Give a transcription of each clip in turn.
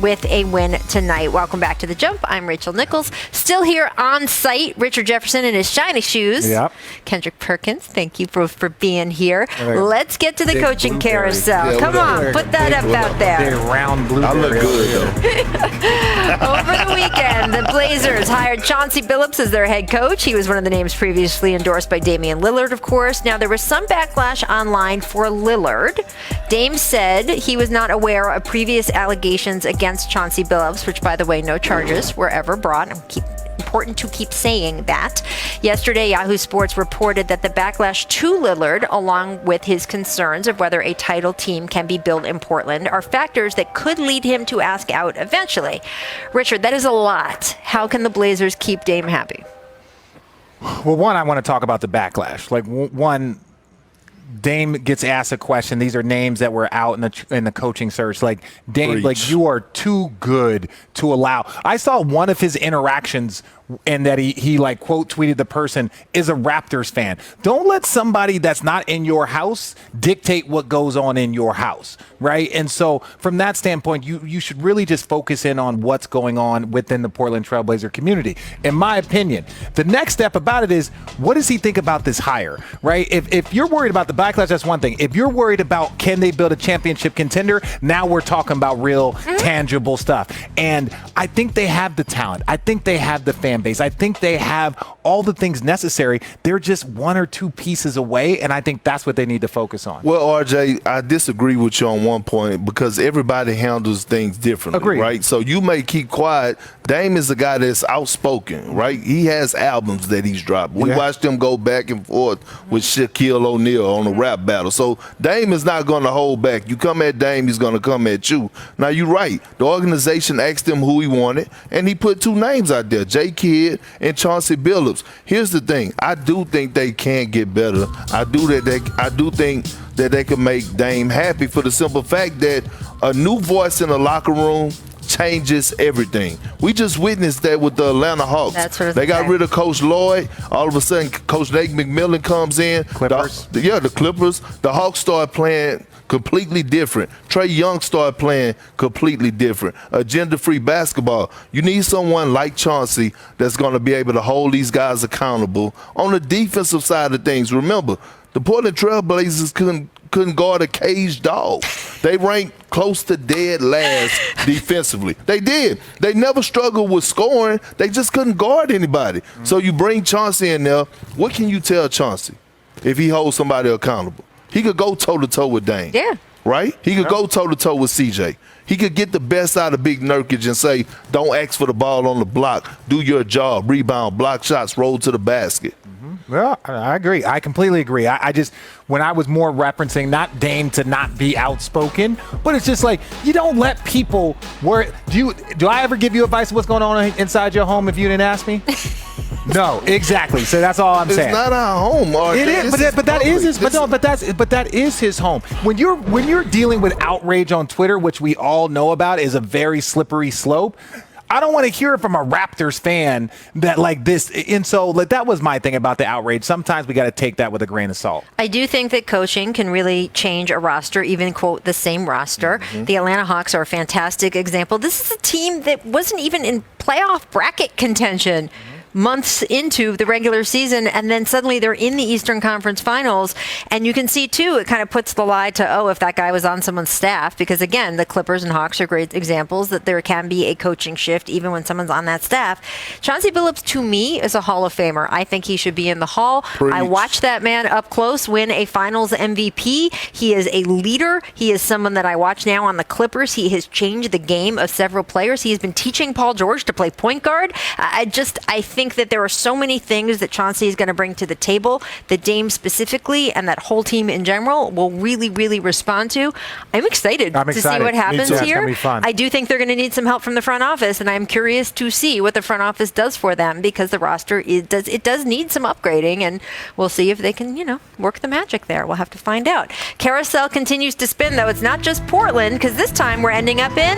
with a win tonight. Welcome back to The Jump. I'm Rachel Nichols. Still here on site, Richard Jefferson in his shiny shoes. Yep. Kendrick Perkins, thank you for being here. Let's get to the coaching carousel. Yeah, Come on, put that up out there. Big round blueberry. I look good, though. Over the weekend, the Blazers hired Chauncey Billups as their head coach. He was one of the names previously endorsed by Damian Lillard, of course. Now, there was some backlash online for Lillard. Dame said he was not aware of previous allegations against Chauncey Billups, which, by the way, no charges were ever brought. Important to keep saying that. Yesterday, Yahoo Sports reported that the backlash to Lillard, along with his concerns of whether a title team can be built in Portland, are factors that could lead him to ask out eventually. Richard, that is a lot. How can the Blazers keep Dame happy? Well, one, I want to talk about the backlash. One, Dame gets asked a question. These are names that were out in the coaching search. Dame, you are too good to allow. I saw one of his interactions and that he quote tweeted the person is a Raptors fan. Don't let somebody that's not in your house dictate what goes on in your house, right? And so from that standpoint, you should really just focus in on what's going on within the Portland Trailblazer community. In my opinion, the next step about it is, what does he think about this hire, right? If you're worried about the backlash, that's one thing. If you're worried about can they build a championship contender, now we're talking about real tangible stuff. And I think they have the talent. I think they have the fan base. I think they have all the things necessary. They're just one or two pieces away, and I think that's what they need to focus on. Well, RJ, I disagree with you on one point because everybody handles things differently, Agreed. Right? So you may keep quiet. Dame is a guy that's outspoken, right? He has albums that he's dropped. We watched him go back and forth with Shaquille O'Neal on a rap battle. So Dame is not going to hold back. You come at Dame, he's going to come at you. Now, you're right. The organization asked him who he wanted, and he put two names out there, J. Kidd and Chauncey Billups. Here's the thing. I do think they can get better. I do think that they can make Dame happy for the simple fact that a new voice in the locker room changes everything. We just witnessed that with the Atlanta Hawks. They got rid of Coach Lloyd. All of a sudden, Coach Nate McMillan comes in. Clippers. The Clippers. The Hawks start playing completely different. Trae Young started playing completely different. Agenda-free basketball. You need someone like Chauncey that's going to be able to hold these guys accountable on the defensive side of things. Remember, the Portland Trail Blazers couldn't guard a caged dog. They ranked close to dead last defensively. They did. They never struggled with scoring. They just couldn't guard anybody. So you bring Chauncey in there. What can you tell Chauncey if he holds somebody accountable? He could go toe-to-toe with Dame. Yeah. Right? He could go toe-to-toe with CJ. He could get the best out of Big Nurkic and say, don't ask for the ball on the block. Do your job. Rebound, block shots, roll to the basket. Well, I agree. I completely agree. I just, when I was more referencing not Dame to not be outspoken, but it's just you don't let people worry. Do I ever give you advice of what's going on inside your home if you didn't ask me? No, exactly. So that's all I'm saying. It's not our home, Mark. It is, but that is his home. When you're dealing with outrage on Twitter, which we all know about is a very slippery slope. I don't want to hear it from a Raptors fan that this. And so that was my thing about the outrage. Sometimes we got to take that with a grain of salt. I do think that coaching can really change a roster, even quote the same roster. The Atlanta Hawks are a fantastic example. This is a team that wasn't even in playoff bracket contention months into the regular season, and then suddenly they're in the Eastern Conference Finals. And you can see, too, it kind of puts the lie to, if that guy was on someone's staff, because, again, the Clippers and Hawks are great examples that there can be a coaching shift even when someone's on that staff. Chauncey Billups, to me, is a Hall of Famer. I think he should be in the Hall. Preach. I watched that man up close win a Finals MVP. He is a leader. He is someone that I watch now on the Clippers. He has changed the game of several players. He has been teaching Paul George to play point guard. I think that there are so many things that Chauncey is going to bring to the table that Dame specifically and that whole team in general will really, really respond to. I'm excited to see what happens here. It's gonna be fun. I do think they're going to need some help from the front office, and I'm curious to see what the front office does for them because the roster does need some upgrading, and we'll see if they can, work the magic there. We'll have to find out. Carousel continues to spin, though. It's not just Portland, because this time we're ending up in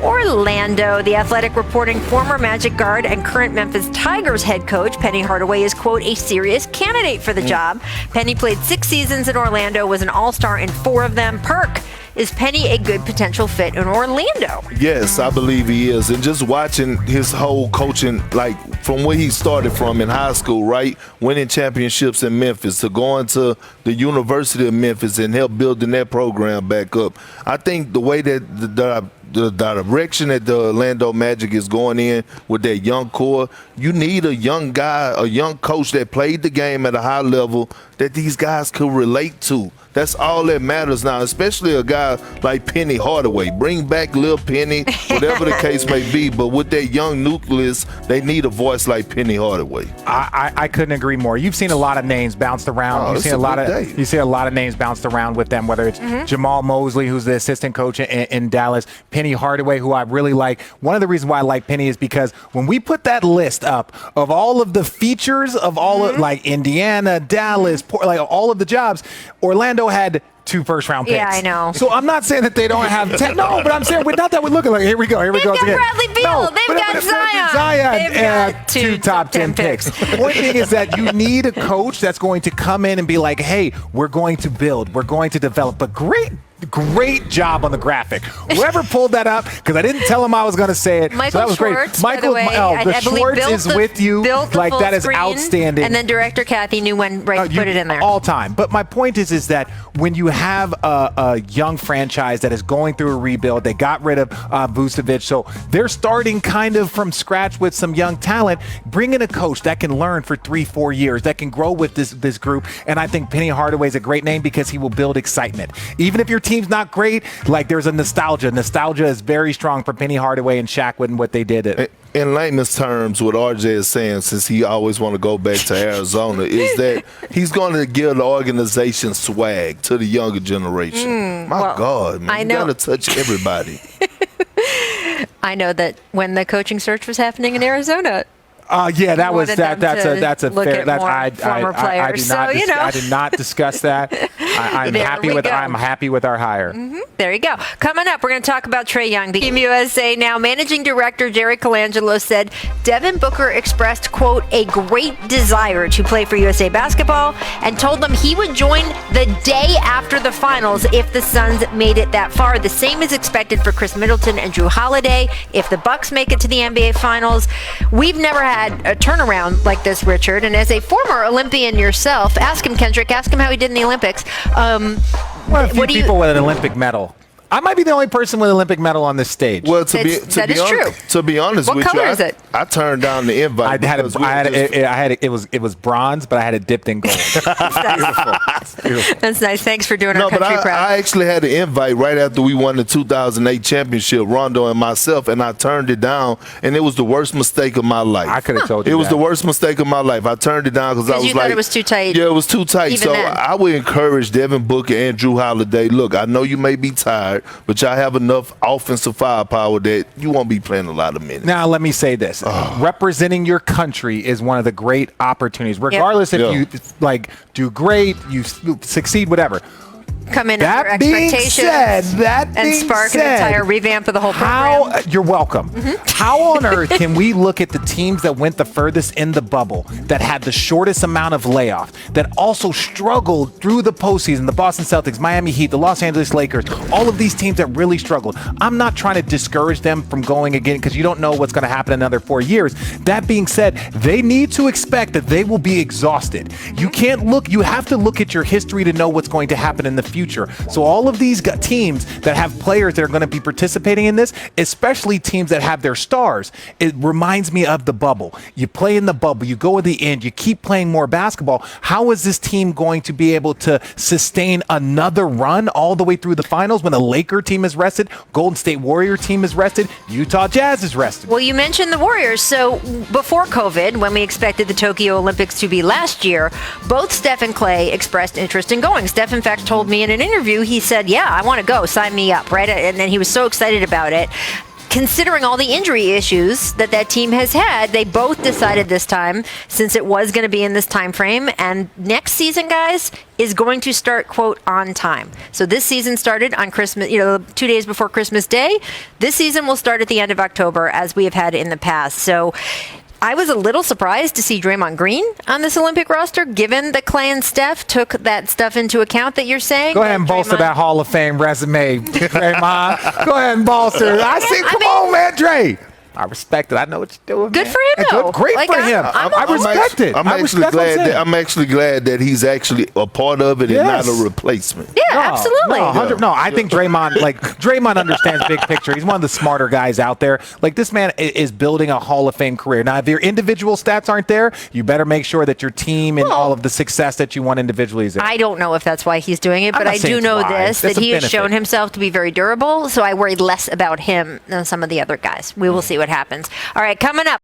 Orlando. The Athletic reporting former Magic guard and current Memphis Tigers head coach Penny Hardaway is, quote, a serious candidate for the job. Penny played 6 seasons in Orlando, was an all-star in 4 of them. Perk Is Penny a good potential fit in Orlando? Yes, I believe he is. And just watching his whole coaching, like from where he started from in high school, right? Winning championships in Memphis, to going to the University of Memphis and help building that program back up. I think the way that the direction that the Orlando Magic is going in with that young core, you need a young guy, a young coach that played the game at a high level that these guys could relate to. That's all that matters now, especially a guy like Penny Hardaway. Bring back Lil Penny, whatever the case may be. But with that young nucleus, they need a voice like Penny Hardaway. I couldn't agree more. You've seen a lot of names bounced around. You see a lot of names bounced around with them, whether it's Jamal Mosley, who's the assistant coach in Dallas, Penny Hardaway, who I really like. One of the reasons why I like Penny is because when we put that list up of all of the features of all of, like Indiana, Dallas, like all of the jobs, Orlando had 2 first-round picks. Yeah, I know. So I'm not saying that they don't have 10. No, but I'm saying not that we're looking like, here we go. They've got again. Bradley Beal. No, They've got Zion. They've got 2 top 10 picks. The point being is that you need a coach that's going to come in and be like, hey, we're going to build, we're going to develop. But great job on the graphic. Whoever pulled that up, because I didn't tell him I was going to say it. Michael so that was Schwartz, great. Michael, by the way, the Schwartz is with you. Like, that is outstanding. And then director Kathy knew when to put it in there. All time. But my point is that when you have a young franchise that is going through a rebuild, they got rid of Vucevic, so they're starting kind of from scratch with some young talent. Bring in a coach that can learn for 3-4 years, that can grow with this group. And I think Penny Hardaway is a great name because he will build excitement. Even if your team's not great, like, there's a nostalgia. Nostalgia is very strong for Penny Hardaway and Shaq and what they did. In layman's terms, what RJ is saying, since he always want to go back to Arizona, is that he's going to give the organization swag to the younger generation. My God, man, you got to touch everybody. I know that when the coaching search was happening in Arizona, yeah, that was that. That's a fair. Former players. I did not discuss that. I'm happy with our hire. There you go. Coming up, we're going to talk about Trae Young. The Team USA now managing director Jerry Colangelo said Devin Booker expressed, quote, a great desire to play for USA Basketball and told them he would join the day after the finals if the Suns made it that far. The same is expected for Chris Middleton and Drew Holiday if the Bucks make it to the NBA Finals. We've never had a turnaround like this, Richard, and as a former Olympian yourself, ask him, Kendrick, ask him how he did in the Olympics. Well, a few people with an Olympic medal. I might be the only person with an Olympic medal on this stage. Well, to be honest what with color you, is it? I turned down the invite. It was bronze, but I had it dipped in gold. That's nice. Thanks for doing our country proud. I actually had an invite right after we won the 2008 championship, Rondo and myself, and I turned it down, and it was the worst mistake of my life. I could have told you it was the worst mistake of my life. I turned it down because I was you thought it was too tight. Yeah, it was too tight. Even so then. I would encourage Devin Booker and Drew Holiday. Look, I know you may be tired, but y'all have enough offensive firepower that you won't be playing a lot of minutes. Now, let me say this. Representing your country is one of the great opportunities, regardless if you do great, you succeed, whatever. Come in under expectations and spark an entire revamp of the whole program. You're welcome. How on earth can we look at the teams that went the furthest in the bubble, that had the shortest amount of layoff, that also struggled through the postseason, the Boston Celtics, Miami Heat, the Los Angeles Lakers, all of these teams that really struggled. I'm not trying to discourage them from going again because you don't know what's going to happen in another 4 years. That being said, they need to expect that they will be exhausted. You have to look at your history to know what's going to happen in the future. So all of these teams that have players that are going to be participating in this, especially teams that have their stars, it reminds me of the bubble. You play in the bubble, you go to the end, you keep playing more basketball. How is this team going to be able to sustain another run all the way through the finals when the Laker team is rested, Golden State Warrior team is rested, Utah Jazz is rested? Well, you mentioned the Warriors. So before COVID, when we expected the Tokyo Olympics to be last year, both Steph and Clay expressed interest in going. Steph, in fact, told me in an interview, he said, yeah, I want to go, sign me up, right? And then he was so excited about it. Considering all the injury issues that team has had, they both decided this time, since it was going to be in this time frame, and next season, guys, is going to start, quote, on time. So this season started on Christmas, 2 days before Christmas Day. This season will start at the end of October, as we have had in the past. So I was a little surprised to see Draymond Green on this Olympic roster, given that Klay and Steph took that stuff into account that you're saying. Go ahead and bolster that Hall of Fame resume, Draymond. Go ahead and bolster. Come on, man, Dre. I respect it. I know what you're doing. Good man. for him, though. Great for him. I respect it. I'm actually glad that he's actually a part of it and not a replacement. Yeah, absolutely. No, I think Draymond understands big picture. He's one of the smarter guys out there. Like, this man is building a Hall of Fame career. Now, if your individual stats aren't there, you better make sure that your team and all of the success that you want individually is there. I don't know if that's why he's doing it, but I do know that he has shown himself to be very durable, so I worry less about him than some of the other guys. We will see what happens. All right, coming up.